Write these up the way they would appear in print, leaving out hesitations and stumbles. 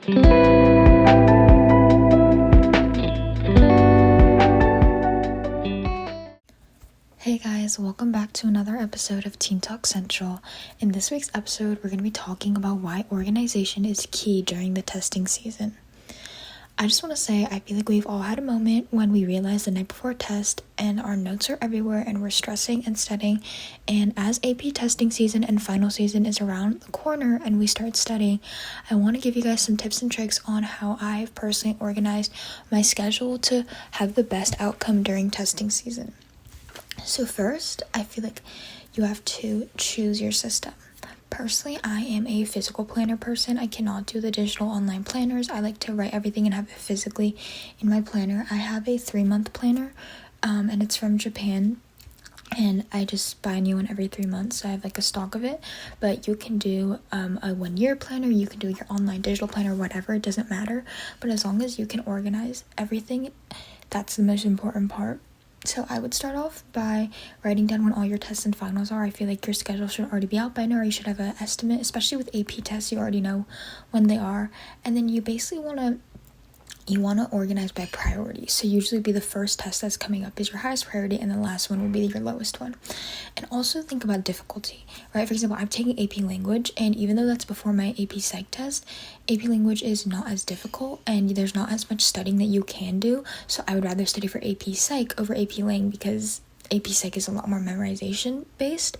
Hey guys, welcome back to another episode of Teen Talk Central. In this week's episode, we're going to be talking about why organization is key during the testing season. I just want to say, I feel like we've all had a moment when we realize the night before a test and our notes are everywhere and we're stressing and studying. And as AP testing season and final season is around the corner and we start studying, I want to give you guys some tips and tricks on how I've personally organized my schedule to have the best outcome during testing season. So first, I feel like you have to choose your system. Personally, I am a physical planner person. I cannot do the digital online planners. I like to write everything and have it physically in my planner. I have a 3-month planner, and it's from Japan, and I just buy a new one every 3 months. So I have like a stock of it, but you can do a 1-year planner. You can do your online digital planner, whatever, it doesn't matter. But as long as you can organize everything, that's the most important part. So I would start off by writing down when all your tests and finals are. I feel like your schedule should already be out by now, or you should have an estimate, especially with AP tests. You already know when they are. And then you basically want to organize by priority. So usually be the first test that's coming up is your highest priority, and the last one will be your lowest one. And also think about difficulty, right? For example, I'm taking AP language, and even though that's before my AP psych test, AP language is not as difficult and there's not as much studying that you can do. So I would rather study for AP psych over AP lang because AP psych is a lot more memorization based.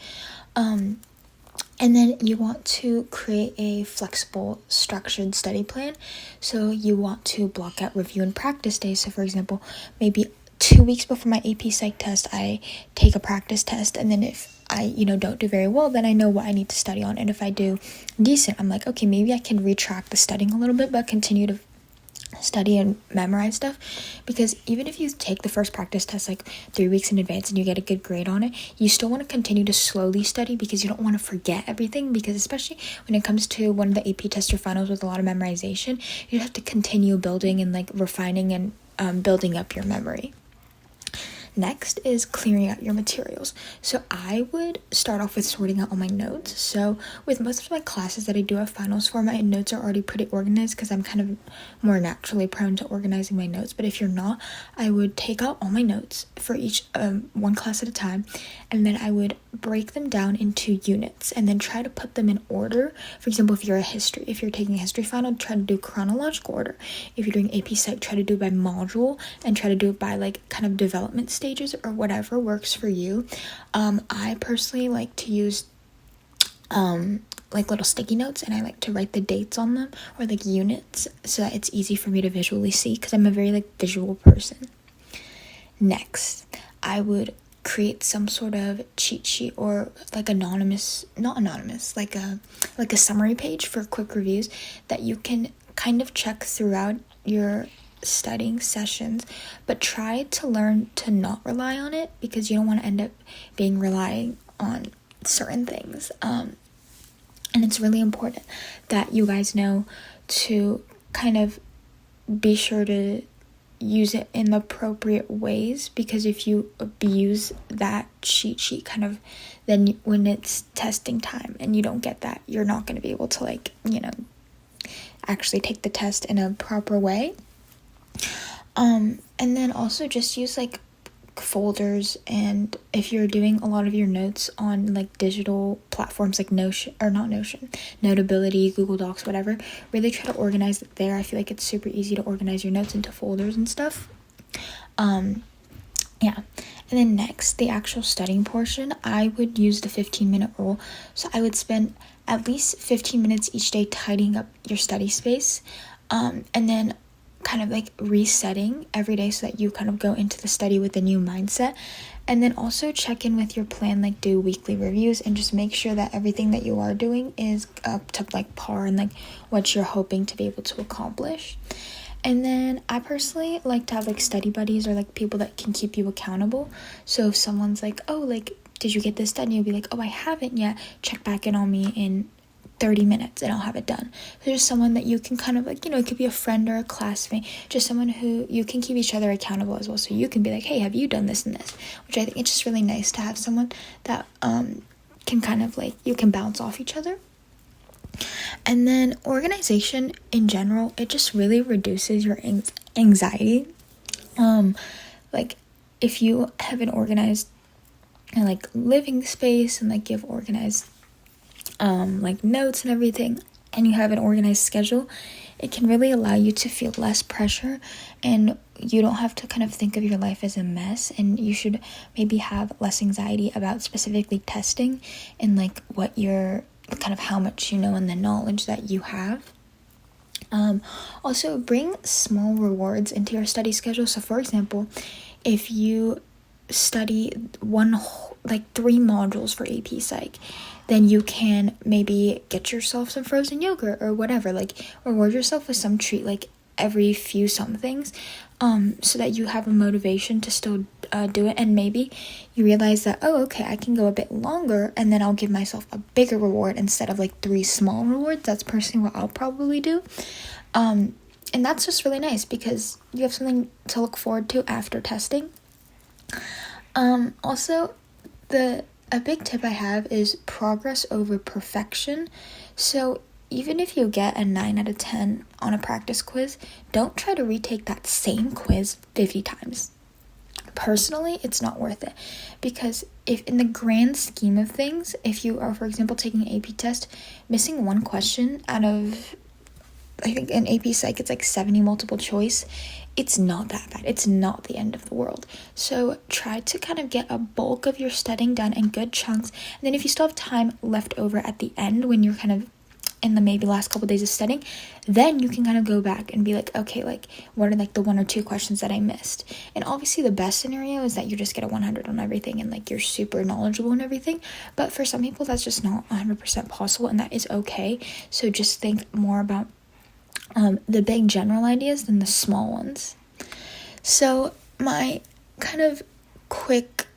And then you want to create a flexible, structured study plan. So you want to block out review and practice days. So for example, maybe 2 weeks before my AP Psych test, I take a practice test. And then if I, don't do very well, then I know what I need to study on. And if I do decent, I'm like, okay, maybe I can retract the studying a little bit, but continue to study and memorize stuff. Because even if you take the first practice test like 3 weeks in advance and you get a good grade on it, you still want to continue to slowly study because you don't want to forget everything. Because especially when it comes to one of the AP tests or finals with a lot of memorization, you have to continue building and like refining and building up your memory. Next is clearing out your materials. So I would start off with sorting out all my notes. So with most of my classes that I do have finals for, my notes are already pretty organized because I'm kind of more naturally prone to organizing my notes. But if you're not, I would take out all my notes for each one class at a time, and then I would break them down into units and then try to put them in order. For example, if you're taking a history final, try to do chronological order. If you're doing AP Psych, try to do it by module and try to do it by like kind of development stages or whatever works for you. I personally like to use like little sticky notes, and I like to write the dates on them or like units so that it's easy for me to visually see because I'm a very like visual person. Next, I would create some sort of cheat sheet or like like a summary page for quick reviews that you can kind of check throughout your studying sessions, but try to learn to not rely on it because you don't want to end up relying on certain things. And it's really important that you guys know to kind of be sure to use it in the appropriate ways, because if you abuse that cheat sheet then when it's testing time and you don't get that, you're not going to be able to actually take the test in a proper way. And then also just use like folders, and if you're doing a lot of your notes on like digital platforms like Notability, Google Docs, whatever, really try to organize it there. I feel like it's super easy to organize your notes into folders and stuff. And then next, the actual studying portion, I would use the 15-minute rule. So I would spend at least 15 minutes each day tidying up your study space, and then kind of like resetting every day so that you kind of go into the study with a new mindset. And then also check in with your plan, like do weekly reviews and just make sure that everything that you are doing is up to like par and like what you're hoping to be able to accomplish. And then I personally like to have like study buddies or like people that can keep you accountable. So if someone's like, oh, like, did you get this done? You'll be like, oh, I haven't yet. Check back in on me in 30 minutes and I'll have it done. There's someone that you can kind of like, it could be a friend or a classmate, just someone who you can keep each other accountable as well. So you can be like, hey, have you done this and this? Which I think it's just really nice to have someone that can kind of like, you can bounce off each other. And then organization in general, it just really reduces your anxiety. Like if you have an organized like living space and like you have organized like notes and everything, and you have an organized schedule, it can really allow you to feel less pressure, and you don't have to kind of think of your life as a mess, and you should maybe have less anxiety about specifically testing and like what you're kind of how much you know and the knowledge that you have. Also bring small rewards into your study schedule. So for example, if you study 3 modules for AP Psych, then you can maybe get yourself some frozen yogurt or whatever, like reward yourself with some treat like every few somethings, so that you have a motivation to still do it, and maybe you realize that, oh, okay, I can go a bit longer, and then I'll give myself a bigger reward instead of like 3 small rewards. That's personally what I'll probably do. And that's just really nice because you have something to look forward to after testing. Also, a big tip I have is progress over perfection. So even if you get a 9 out of 10 on a practice quiz, don't try to retake that same quiz 50 times. Personally, it's not worth it, because if in the grand scheme of things, if you are, for example, taking an AP test, missing one question out of, I think in AP Psych it's like 70 multiple choice, it's not that bad. It's not the end of the world. So try to kind of get a bulk of your studying done in good chunks, and then if you still have time left over at the end when you're kind of in the maybe last couple days of studying, then you can kind of go back and be like, okay, like what are like the 1 or 2 questions that I missed? And obviously the best scenario is that you just get a 100 on everything and like you're super knowledgeable and everything, but for some people that's just not 100% possible, and that is okay. So just think more about the big general ideas than the small ones. So my kind of quick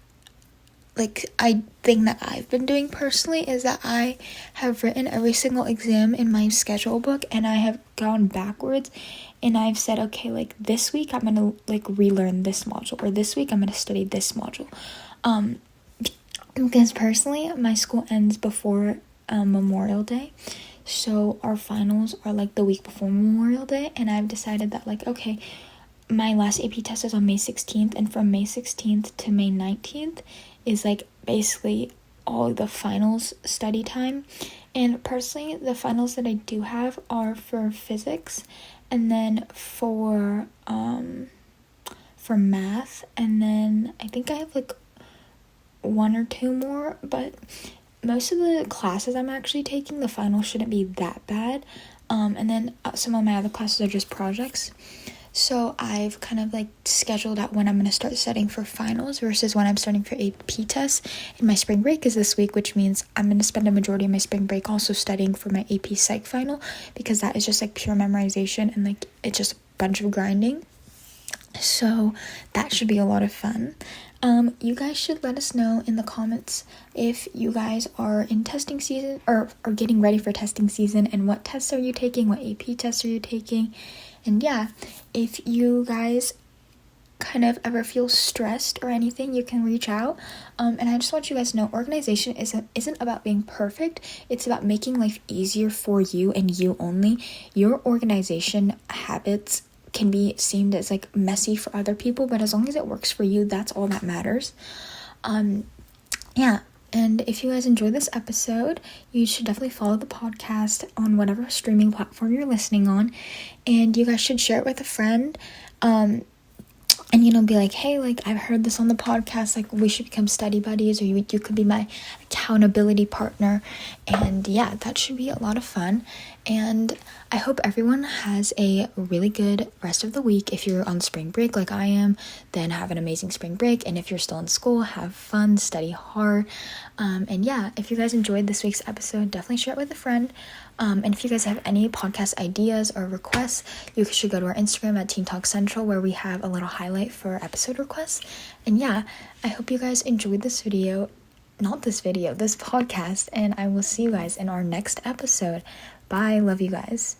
thing that I've been doing personally is that I have written every single exam in my schedule book, and I have gone backwards, and I've said, okay, like this week I'm gonna like relearn this module, or this week I'm gonna study this module, because personally my school ends before Memorial Day, so our finals are like the week before Memorial Day, and I've decided that like, okay, my last AP test is on May 16th, and from May 16th to May 19th is like basically all the finals study time. And personally, the finals that I do have are for physics, and then for math, and then I think I have like 1 or 2 more, but most of the classes I'm actually taking, the finals shouldn't be that bad. And then some of my other classes are just projects. So I've kind of like scheduled out when I'm going to start studying for finals versus when I'm starting for AP tests. And my spring break is this week, which means I'm going to spend a majority of my spring break also studying for my AP Psych final, because that is just like pure memorization and like it's just a bunch of grinding. So that should be a lot of fun. You guys should let us know in the comments if you guys are in testing season or are getting ready for testing season, and what tests are you taking, what AP tests are you taking. And yeah, if you guys kind of ever feel stressed or anything, you can reach out. And I just want you guys to know, organization isn't about being perfect. It's about making life easier for you and you only. Your organization habits can be seen as like messy for other people, but as long as it works for you, that's all that matters. Yeah. And if you guys enjoyed this episode, you should definitely follow the podcast on whatever streaming platform you're listening on. And you guys should share it with a friend. And, be like, hey, like, I've heard this on the podcast, like, we should become study buddies, or you could be my accountability partner. And yeah, that should be a lot of fun. And I hope everyone has a really good rest of the week. If you're on spring break like I am, then have an amazing spring break. And if you're still in school, have fun, study hard. And yeah, if you guys enjoyed this week's episode, definitely share it with a friend. And if you guys have any podcast ideas or requests, you should go to our Instagram at Teen Talk Central, where we have a little highlight for episode requests. And yeah, I hope you guys enjoyed this podcast, and I will see you guys in our next episode. Bye. Love you guys.